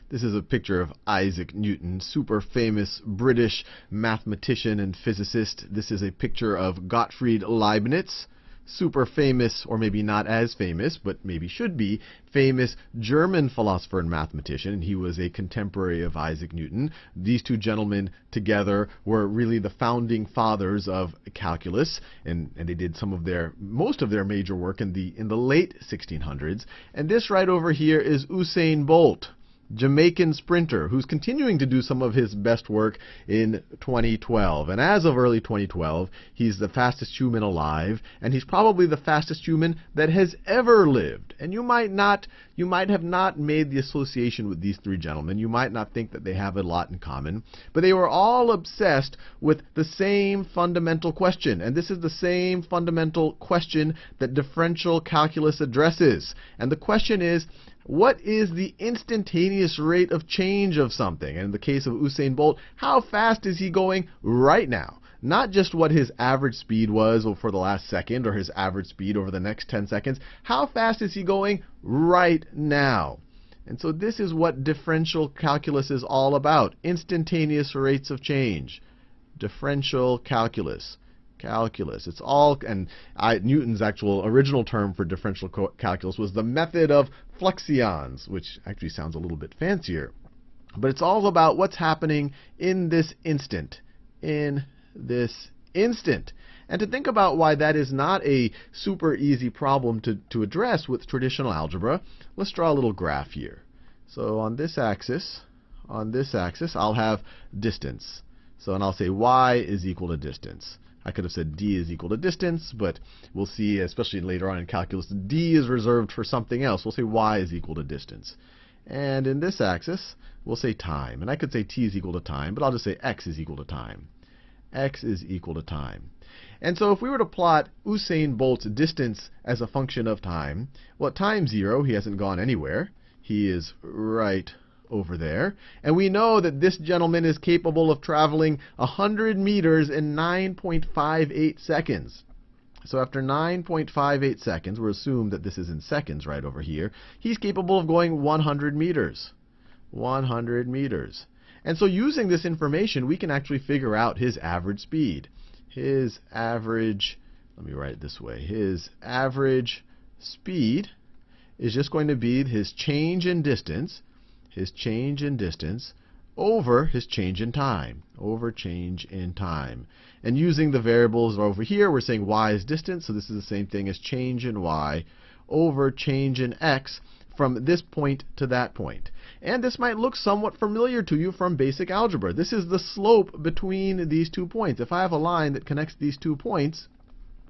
This is a picture of Isaac Newton, super famous British mathematician and physicist. This is a picture of Gottfried Leibniz, super famous, or maybe not as famous, but maybe should be, famous German philosopher and mathematician. And he was a contemporary of Isaac Newton. These two gentlemen together were really the founding fathers of calculus, and they did most of their major work in the late 1600s. And this right over here is Usain Bolt, Jamaican sprinter, who's continuing to do some of his best work in 2012. And as of early 2012, he's the fastest human alive, and he's probably the fastest human that has ever lived. And you might have not made the association with these three gentlemen. You might not think that they have a lot in common, but they were all obsessed with the same fundamental question. And this is the same fundamental question that differential calculus addresses. And the question is, what is the instantaneous rate of change of something? And in the case of Usain Bolt, how fast is he going right now? Not just what his average speed was for the last second or his average speed over the next 10 seconds. How fast is he going right now? And so this is what differential calculus is all about. Instantaneous rates of change. Differential calculus. It's all, and Newton's actual original term for differential calculus was the method of fluxions, which actually sounds a little bit fancier. But it's all about what's happening in this instant. And to think about why that is not a super easy problem to address with traditional algebra, let's draw a little graph here. So on this axis, I'll have distance. And I'll say y is equal to distance. I could have said d is equal to distance, but we'll see, especially later on in calculus, d is reserved for something else. We'll say y is equal to distance. And in this axis, we'll say time. And I could say t is equal to time, but I'll just say x is equal to time. X is equal to time. And so if we were to plot Usain Bolt's distance as a function of time, well, at time 0, he hasn't gone anywhere. He is right over there. And we know that this gentleman is capable of traveling 100 meters in 9.58 seconds. So after 9.58 seconds, we'll assume that this is in seconds right over here, he's capable of going 100 meters. 100 meters. And so using this information, we can actually figure out his average speed. His average, let me write it this way, his average speed is just going to be his change in distance, over his change in time, And using the variables over here, we're saying y is distance, so this is the same thing as change in y over change in x from this point to that point. And this might look somewhat familiar to you from basic algebra. This is the slope between these 2 points. If I have a line that connects these 2 points,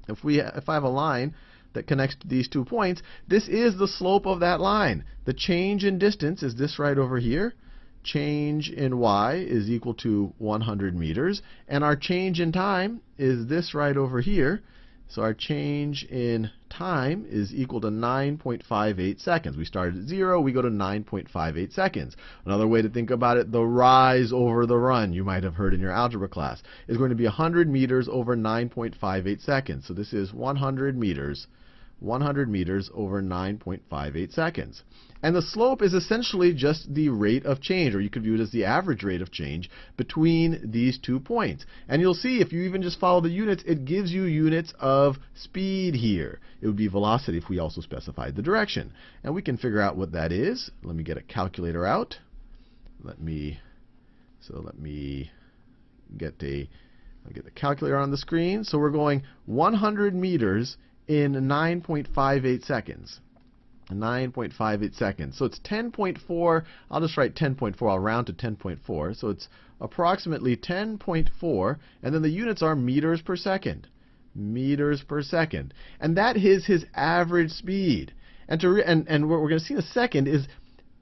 if I have a line that connects to these 2 points, this is the slope of that line. The change in distance is this right over here. Change in y is equal to 100 meters. And our change in time is this right over here. So our change in time is equal to 9.58 seconds. We started at 0, we go to 9.58 seconds. Another way to think about it, the rise over the run, you might have heard in your algebra class, is going to be 100 meters over 9.58 seconds. So this is 100 meters over 9.58 seconds. And the slope is essentially just the rate of change, or you could view it as the average rate of change between these 2 points. And you'll see if you even just follow the units, it gives you units of speed here. It would be velocity if we also specified the direction. And we can figure out what that is. Let me get a calculator out. Let me get the calculator on the screen. So we're going 100 meters in 9.58 seconds. 9.58 seconds. So it's 10.4. I'll just write 10.4. I'll round to 10.4. So it's approximately 10.4. And then the units are meters per second. Meters per second. And that is his average speed. And what we're going to see in a second is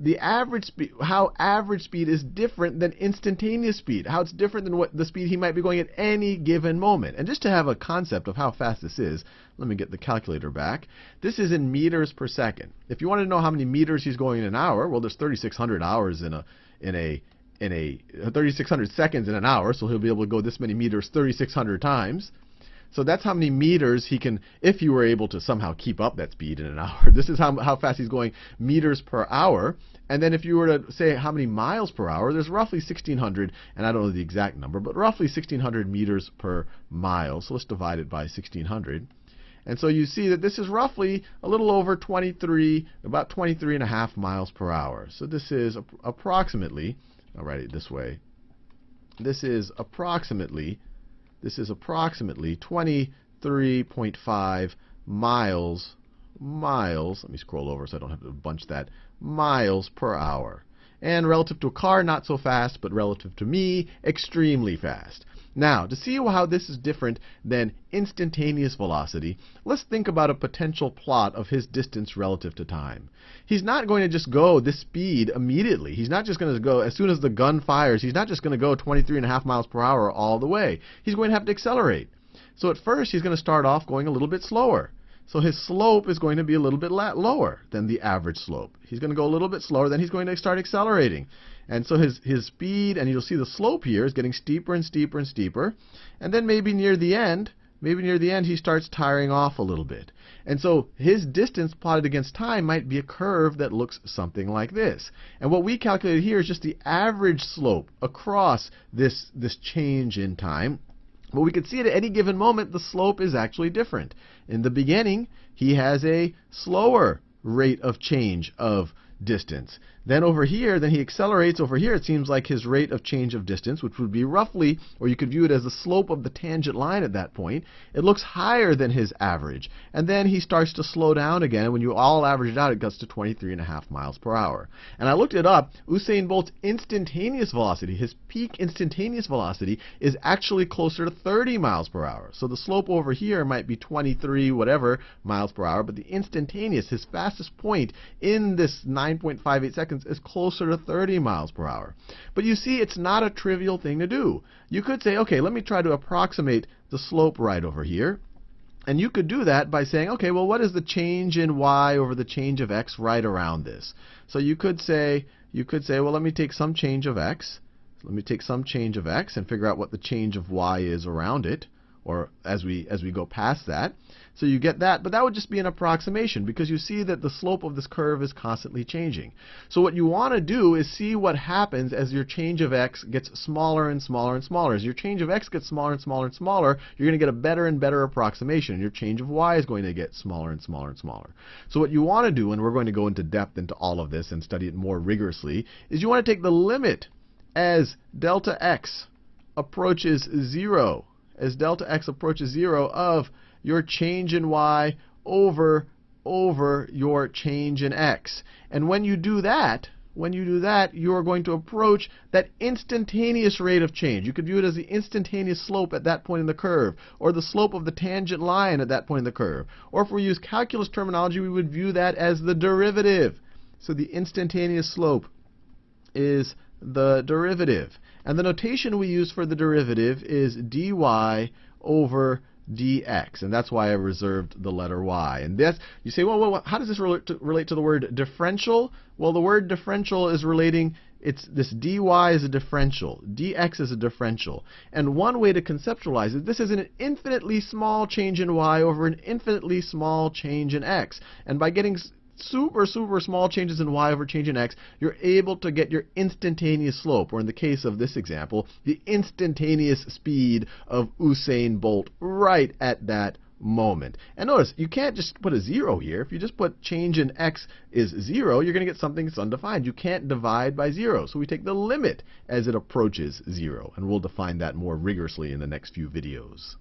the average speed, how average speed is different than instantaneous speed, how it's different than what the speed he might be going at any given moment. And just to have a concept of how fast this is, let me get the calculator back. This is in meters per second. If you want to know how many meters he's going in an hour, well, there's 3,600 hours in a 3,600 seconds in an hour, so he'll be able to go this many meters 3,600 times. So that's how many meters he can, if he were able to somehow keep up that speed in an hour. This is how fast he's going, meters per hour. And then if you were to say how many miles per hour, there's roughly 1,600, and I don't know the exact number, but roughly 1,600 meters per mile. So let's divide it by 1,600. And so you see that this is roughly a little over 23, about 23.5 miles per hour. So this is approximately, I'll write it this way, this is approximately 23.5 miles, let me scroll over so I don't have to bunch that, miles per hour. And relative to a car, not so fast, but relative to me, extremely fast. Now, to see how this is different than instantaneous velocity, let's think about a potential plot of his distance relative to time. He's not going to just go this speed immediately. He's not just going to go, as soon as the gun fires, he's not just going to go 23.5 miles per hour all the way. He's going to have to accelerate. So at first, he's going to start off going a little bit slower. So his slope is going to be a little bit lower than the average slope. He's going to go a little bit slower, then he's going to start accelerating. And so his speed, and you'll see the slope here, is getting steeper and steeper and steeper. And then maybe near the end, he starts tiring off a little bit. And so his distance plotted against time might be a curve that looks something like this. And what we calculated here is just the average slope across this change in time. But we can see at any given moment the slope is actually different. In the beginning, he has a slower rate of change of distance. Then over here, then he accelerates over here. It seems like his rate of change of distance, which would be roughly, or you could view it as the slope of the tangent line at that point, it looks higher than his average. And then he starts to slow down again. And when you all average it out, it gets to 23.5 miles per hour. And I looked it up. Usain Bolt's instantaneous velocity, his peak instantaneous velocity, is actually closer to 30 miles per hour. So the slope over here might be 23 whatever miles per hour, but the instantaneous, his fastest point in this 9.58 seconds, is closer to 30 miles per hour. But you see, it's not a trivial thing to do. You could say, okay, let me try to approximate the slope right over here. And you could do that by saying, okay, well, what is the change in y over the change of x right around this? So you could say, well, let me take some change of x. Let me take some change of x and figure out what the change of y is around it, or as we go past that. So you get that, but that would just be an approximation because you see that the slope of this curve is constantly changing. So what you want to do is see what happens as your change of x gets smaller and smaller and smaller. As your change of x gets smaller and smaller and smaller, you're going to get a better and better approximation. Your change of y is going to get smaller and smaller and smaller. So what you want to do, and we're going to go into depth into all of this and study it more rigorously, is you want to take the limit as delta x approaches 0. As delta x approaches 0 of your change in y over your change in x. And when you do that, you are going to approach that instantaneous rate of change. You could view it as the instantaneous slope at that point in the curve, or the slope of the tangent line at that point in the curve. Or if we use calculus terminology, we would view that as the derivative. So the instantaneous slope is the derivative. And the notation we use for the derivative is dy over dx, and that's why I reserved the letter y. And this, you say, well, how does this relate to the word differential? Well, the word differential is relating, this dy is a differential, dx is a differential. And one way to conceptualize it, this is an infinitely small change in y over an infinitely small change in x. And by getting super small changes in y over change in x, you're able to get your instantaneous slope, or in the case of this example, the instantaneous speed of Usain Bolt right at that moment. And notice, you can't just put a 0 here. If you just put change in x is 0, you're going to get something that's undefined. You can't divide by 0. So we take the limit as it approaches 0, and we'll define that more rigorously in the next few videos.